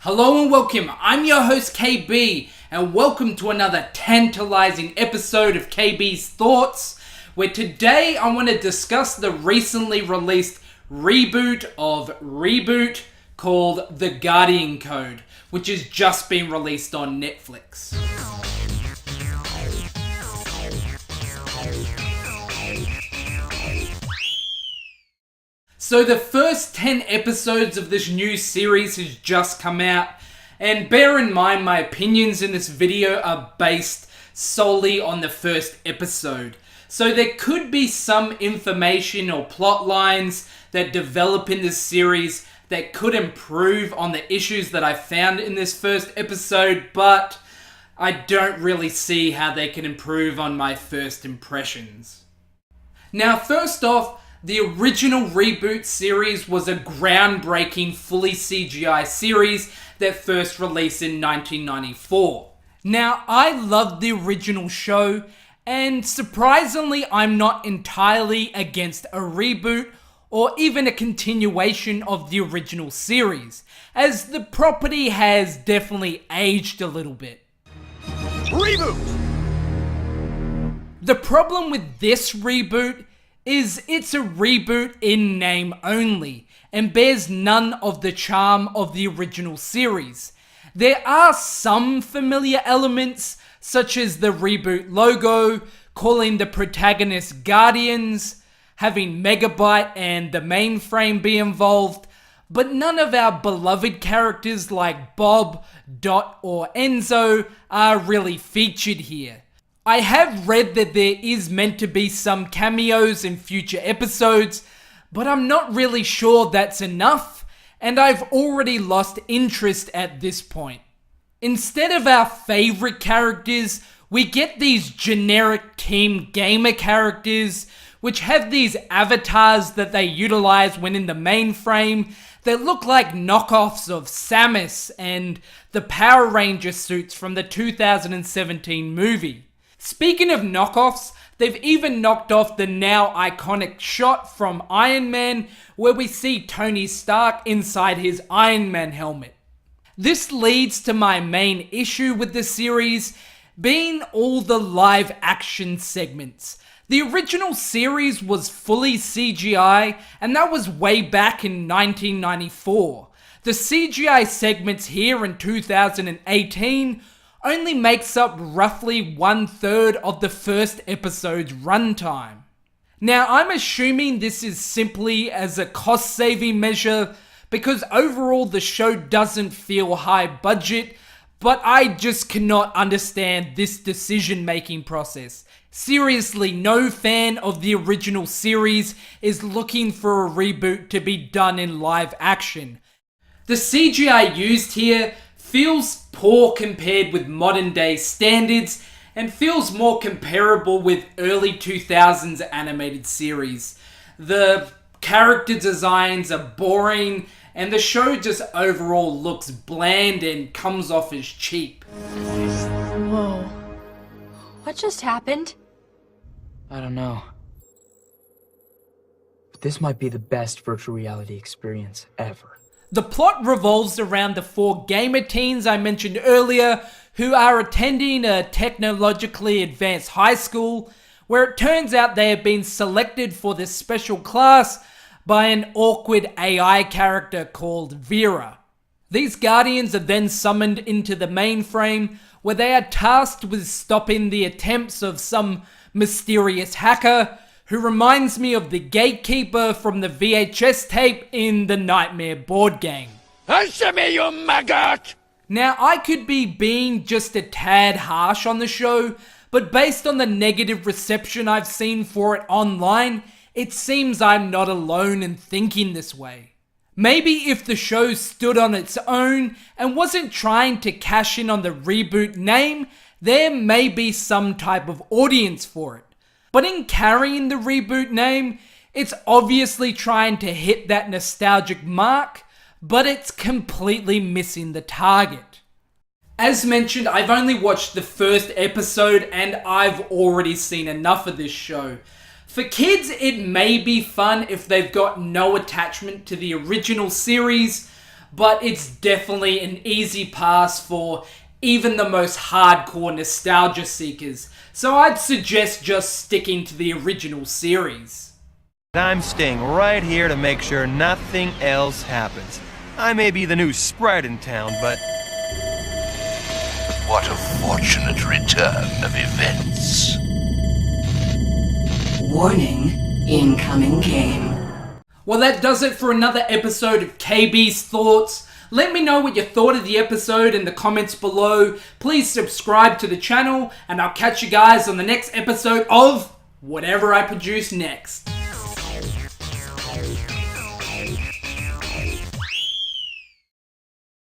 Hello and welcome, I'm your host KB, and welcome to another tantalizing episode of KB's Thoughts, where today I want to discuss the recently released reboot of Reboot called The Guardian Code, which has just been released on Netflix. So the first 10 episodes of this new series has just come out, and bear in mind my opinions in this video are based solely on the first episode. So there could be some information or plot lines that develop in this series that could improve on the issues that I found in this first episode, but I don't really see how they can improve on my first impressions. Now, first off, the original Reboot series was a groundbreaking, fully CGI series that first released in 1994. Now, I loved the original show, and surprisingly, I'm not entirely against a reboot or even a continuation of the original series, as the property has definitely aged a little bit. Reboot! The problem with this reboot is it's a reboot in name only, and bears none of the charm of the original series. There are some familiar elements, such as the reboot logo, calling the protagonists Guardians, having Megabyte and the mainframe be involved, but none of our beloved characters like Bob, Dot, or Enzo are really featured here. I have read that there is meant to be some cameos in future episodes, but I'm not really sure that's enough, and I've already lost interest at this point. Instead of our favorite characters, we get these generic team gamer characters, which have these avatars that they utilize when in the mainframe that look like knockoffs of Samus and the Power Ranger suits from the 2017 movie. Speaking of knockoffs, they've even knocked off the now iconic shot from Iron Man where we see Tony Stark inside his Iron Man helmet. This leads to my main issue with the series being all the live action segments. The original series was fully CGI, and that was way back in 1994. The CGI segments here in 2018 only makes up roughly 1/3 of the first episode's runtime. Now, I'm assuming this is simply as a cost-saving measure because overall the show doesn't feel high budget, but I just cannot understand this decision-making process. Seriously, no fan of the original series is looking for a reboot to be done in live action. The CGI used here feels poor compared with modern day standards and feels more comparable with early 2000s animated series. The character designs are boring and the show just overall looks bland and comes off as cheap. Whoa. What just happened? I don't know. But this might be the best virtual reality experience ever. The plot revolves around the 4 gamer teens I mentioned earlier who are attending a technologically advanced high school where it turns out they have been selected for this special class by an awkward AI character called Vera. These Guardians are then summoned into the mainframe where they are tasked with stopping the attempts of some mysterious hacker who reminds me of the gatekeeper from the VHS tape in the Nightmare board game. Answer me, you maggot! Now, I could be being just a tad harsh on the show, but based on the negative reception I've seen for it online, it seems I'm not alone in thinking this way. Maybe if the show stood on its own and wasn't trying to cash in on the reboot name, there may be some type of audience for it. But in carrying the reboot name, it's obviously trying to hit that nostalgic mark, but it's completely missing the target. As mentioned, I've only watched the first episode and I've already seen enough of this show. For kids, it may be fun if they've got no attachment to the original series, but it's definitely an easy pass for even the most hardcore nostalgia seekers, so I'd suggest just sticking to the original series. I'm staying right here to make sure nothing else happens. I may be the new sprite in town, but... What a fortunate return of events. Warning, incoming game. Well, that does it for another episode of KB's Thoughts. Let me know what you thought of the episode in the comments below. Please subscribe to the channel, and I'll catch you guys on the next episode of whatever I produce next.